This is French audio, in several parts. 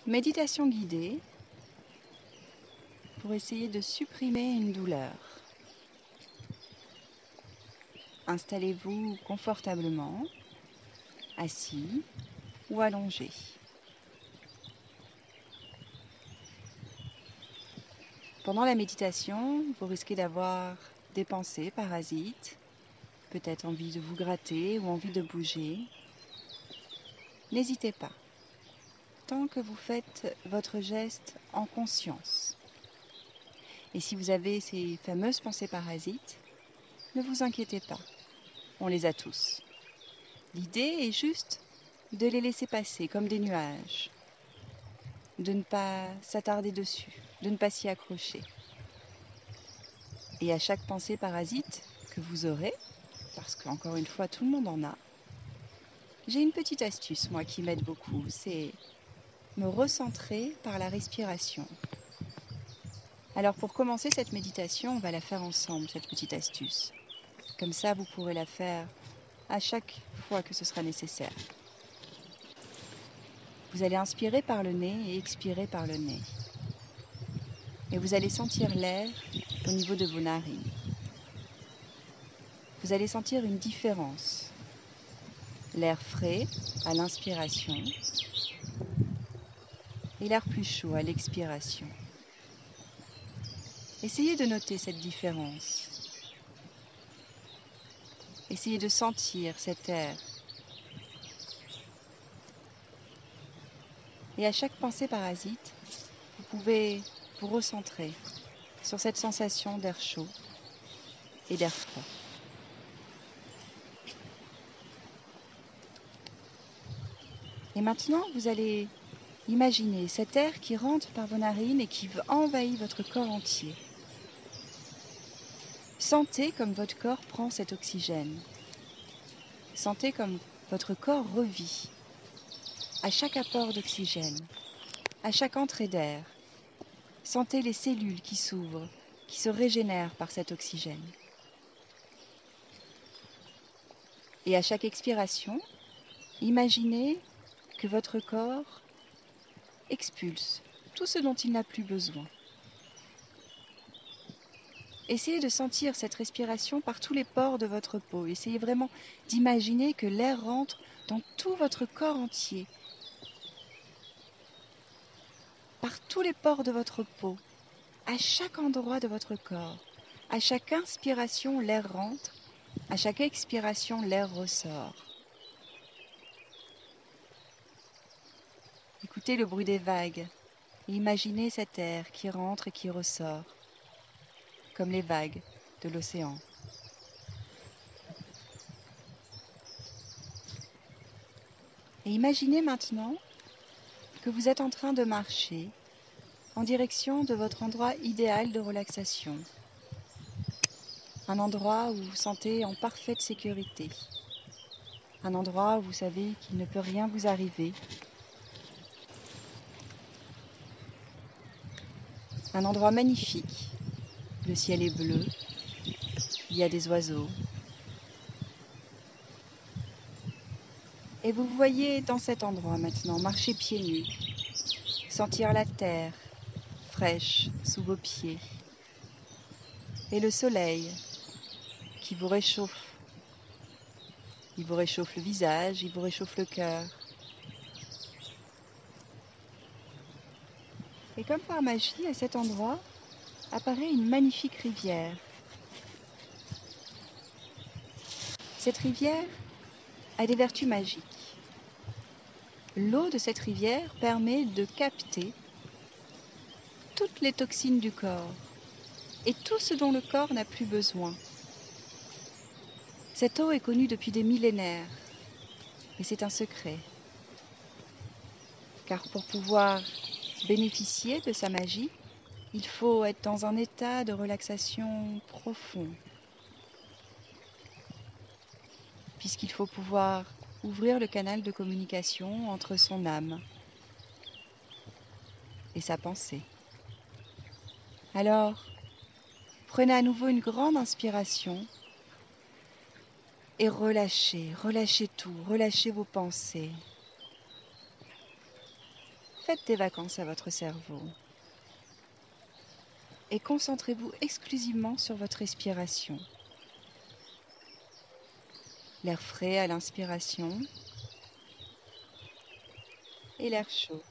Méditation guidée pour essayer de supprimer une douleur. Installez-vous confortablement, assis ou allongé. Pendant la méditation, vous risquez d'avoir des pensées parasites, peut-être envie de vous gratter ou envie de bouger. N'hésitez pas, tant que vous faites votre geste en conscience. Et si vous avez ces fameuses pensées parasites, ne vous inquiétez pas, on les a tous. L'idée est juste de les laisser passer comme des nuages, de ne pas s'attarder dessus, de ne pas s'y accrocher. Et à chaque pensée parasite que vous aurez, parce qu'encore une fois tout le monde en a, j'ai une petite astuce moi qui m'aide beaucoup, c'est me recentrer par la respiration. Alors pour commencer cette méditation, on va la faire ensemble, cette petite astuce. Comme ça, vous pourrez la faire à chaque fois que ce sera nécessaire. Vous allez inspirer par le nez et expirer par le nez. Et vous allez sentir l'air au niveau de vos narines. Vous allez sentir une différence. L'air frais à l'inspiration et l'air plus chaud à l'expiration. Essayez de noter cette différence. Essayez de sentir cet air. Et à chaque pensée parasite, vous pouvez vous recentrer sur cette sensation d'air chaud et d'air froid. Et maintenant, vous allez imaginer cet air qui rentre par vos narines et qui envahit votre corps entier. Sentez comme votre corps prend cet oxygène. Sentez comme votre corps revit à chaque apport d'oxygène, à chaque entrée d'air. Sentez les cellules qui s'ouvrent, qui se régénèrent par cet oxygène. Et à chaque expiration, imaginez que votre corps expulse tout ce dont il n'a plus besoin. Essayez de sentir cette respiration par tous les pores de votre peau. Essayez vraiment d'imaginer que l'air rentre dans tout votre corps entier, par tous les pores de votre peau, à chaque endroit de votre corps. À chaque inspiration, l'air rentre, à chaque expiration, l'air ressort. Écoutez le bruit des vagues et imaginez cet air qui rentre et qui ressort, comme les vagues de l'océan. Et imaginez maintenant que vous êtes en train de marcher en direction de votre endroit idéal de relaxation. Un endroit où vous vous sentez en parfaite sécurité. Un endroit où vous savez qu'il ne peut rien vous arriver. Un endroit magnifique. Le ciel est bleu. Il y a des oiseaux. Et vous voyez dans cet endroit maintenant marcher pieds nus. Sentir la terre fraîche sous vos pieds. Et le soleil qui vous réchauffe. Il vous réchauffe le visage, il vous réchauffe le cœur. Et comme par magie, à cet endroit, apparaît une magnifique rivière. Cette rivière a des vertus magiques. L'eau de cette rivière permet de capter toutes les toxines du corps et tout ce dont le corps n'a plus besoin. Cette eau est connue depuis des millénaires et c'est un secret. Car pour pouvoir bénéficier de sa magie, il faut être dans un état de relaxation profond. Puisqu'il faut pouvoir ouvrir le canal de communication entre son âme et sa pensée. Alors, prenez à nouveau une grande inspiration et relâchez tout, relâchez vos pensées. Faites des vacances à votre cerveau et concentrez-vous exclusivement sur votre respiration. L'air frais à l'inspiration et l'air chaud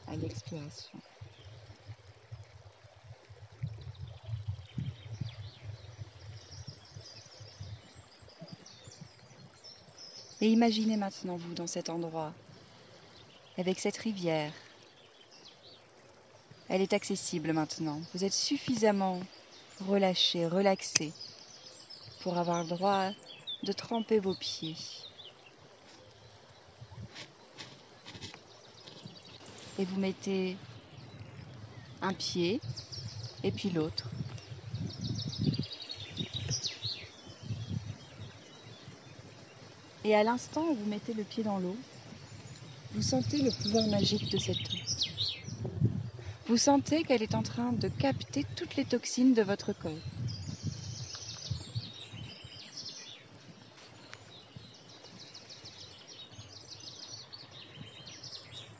à l'expiration. Et imaginez maintenant vous dans cet endroit, avec cette rivière. Elle est accessible maintenant. Vous êtes suffisamment relâché, relaxé pour avoir le droit de tremper vos pieds. Et vous mettez un pied et puis l'autre. Et à l'instant où vous mettez le pied dans l'eau, vous sentez le pouvoir magique de cette eau. Vous sentez qu'elle est en train de capter toutes les toxines de votre corps.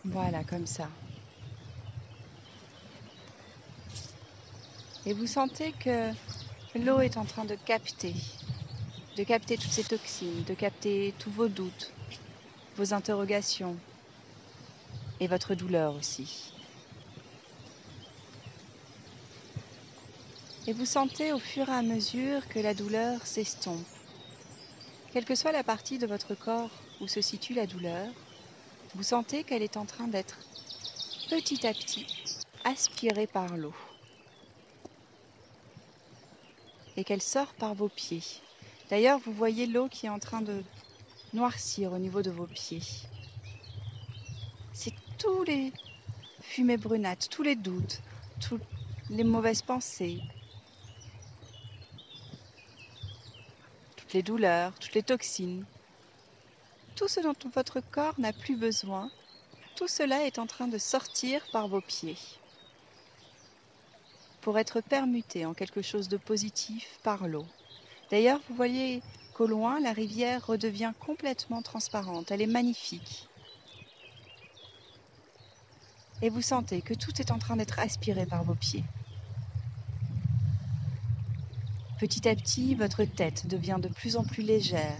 Voilà, comme ça. Et vous sentez que l'eau est en train de capter toutes ces toxines, de capter tous vos doutes, vos interrogations et votre douleur aussi. Et vous sentez au fur et à mesure que la douleur s'estompe. Quelle que soit la partie de votre corps où se situe la douleur, vous sentez qu'elle est en train d'être petit à petit aspirée par l'eau et qu'elle sort par vos pieds. D'ailleurs, vous voyez l'eau qui est en train de noircir au niveau de vos pieds. C'est tous les fumées brunâtres, tous les doutes, toutes les mauvaises pensées, toutes les douleurs, toutes les toxines, tout ce dont votre corps n'a plus besoin, tout cela est en train de sortir par vos pieds pour être permuté en quelque chose de positif par l'eau. D'ailleurs, vous voyez qu'au loin, la rivière redevient complètement transparente. Elle est magnifique. Et vous sentez que tout est en train d'être aspiré par vos pieds. Petit à petit, votre tête devient de plus en plus légère.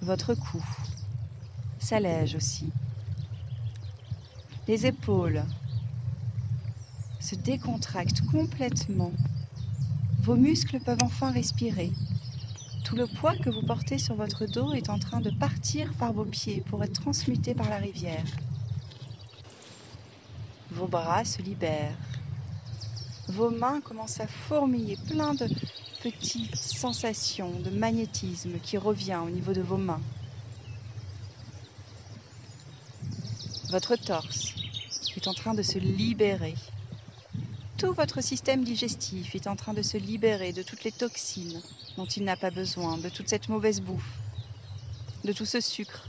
Votre cou s'allège aussi. Les épaules se décontractent complètement. Vos muscles peuvent enfin respirer. Tout le poids que vous portez sur votre dos est en train de partir par vos pieds pour être transmuté par la rivière. Vos bras se libèrent. Vos mains commencent à fourmiller, plein de petites sensations de magnétisme qui revient au niveau de vos mains. Votre torse est en train de se libérer. Tout votre système digestif est en train de se libérer de toutes les toxines dont il n'a pas besoin, de toute cette mauvaise bouffe, de tout ce sucre,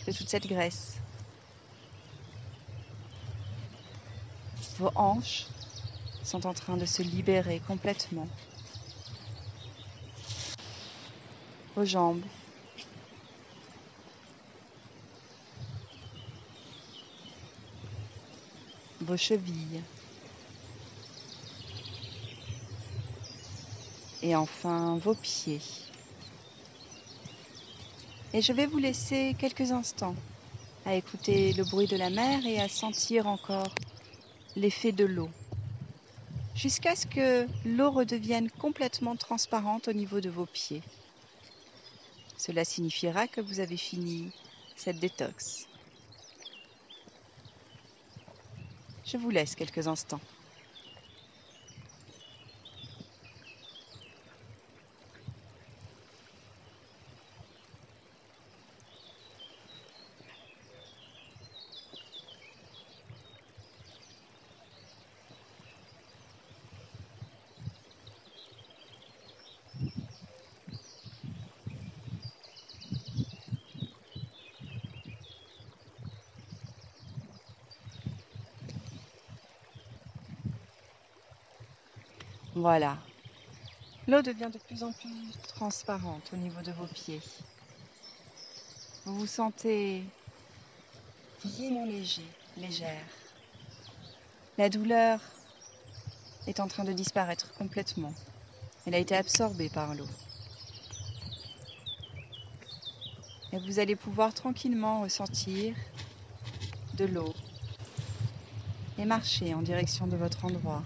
de toute cette graisse. Vos hanches sont en train de se libérer complètement. Vos jambes, vos chevilles. Et enfin, vos pieds. Et je vais vous laisser quelques instants à écouter le bruit de la mer et à sentir encore l'effet de l'eau, jusqu'à ce que l'eau redevienne complètement transparente au niveau de vos pieds. Cela signifiera que vous avez fini cette détox. Je vous laisse quelques instants. Voilà. L'eau devient de plus en plus transparente au niveau de vos pieds. Vous vous sentez vraiment léger, légère. La douleur est en train de disparaître complètement. Elle a été absorbée par l'eau. Et vous allez pouvoir tranquillement ressentir de l'eau et marcher en direction de votre endroit.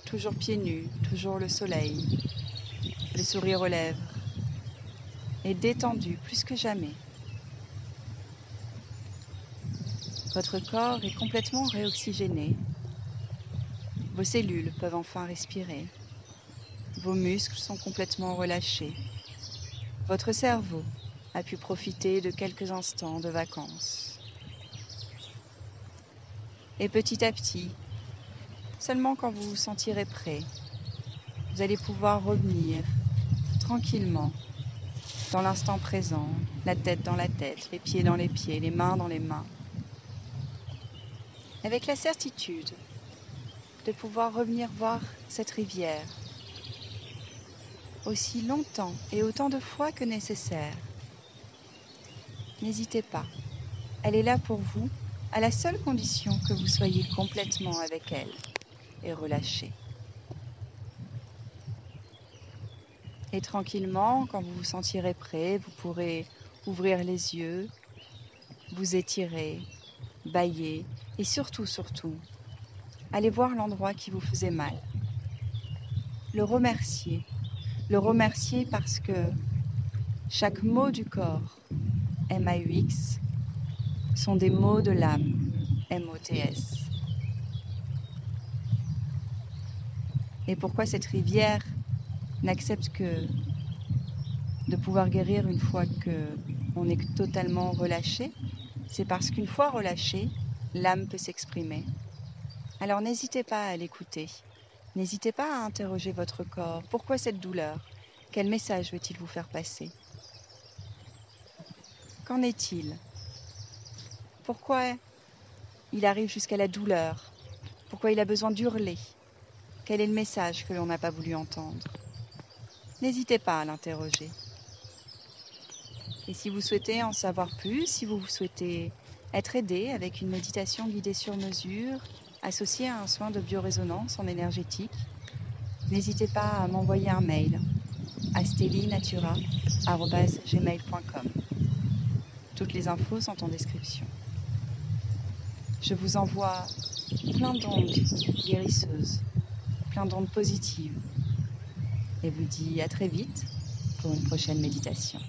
Toujours pieds nus, toujours le soleil, le sourire aux lèvres et détendu plus que jamais. Votre corps est complètement réoxygéné. Vos cellules peuvent enfin respirer. Vos muscles sont complètement relâchés. Votre cerveau a pu profiter de quelques instants de vacances. Et petit à petit, seulement quand vous vous sentirez prêt, vous allez pouvoir revenir tranquillement dans l'instant présent, la tête dans la tête, les pieds dans les pieds, les mains dans les mains, avec la certitude de pouvoir revenir voir cette rivière aussi longtemps et autant de fois que nécessaire. N'hésitez pas, elle est là pour vous à la seule condition que vous soyez complètement avec elle et relâché. Et tranquillement, quand vous vous sentirez prêt, vous pourrez ouvrir les yeux, vous étirer, bâiller et surtout, aller voir l'endroit qui vous faisait mal. Le remercier parce que chaque mot du corps, M-A-U-X, sont des mots de l'âme, M-O-T-S. Et pourquoi cette rivière n'accepte que de pouvoir guérir une fois qu'on est totalement relâché, c'est parce qu'une fois relâché, l'âme peut s'exprimer. Alors n'hésitez pas à l'écouter. N'hésitez pas à interroger votre corps. Pourquoi cette douleur? Quel message veut-il vous faire passer? Qu'en est-il? Pourquoi il arrive jusqu'à la douleur? Pourquoi il a besoin d'hurler? Quel est le message que l'on n'a pas voulu entendre? N'hésitez pas à l'interroger. Et si vous souhaitez en savoir plus, si vous souhaitez être aidé avec une méditation guidée sur mesure, associée à un soin de biorésonance en énergétique, n'hésitez pas à m'envoyer un mail à stellinatura@gmail.com. Toutes les infos sont en description. Je vous envoie plein d'ondes guérisseuses, plein d'ondes positives et vous dis à très vite pour une prochaine méditation.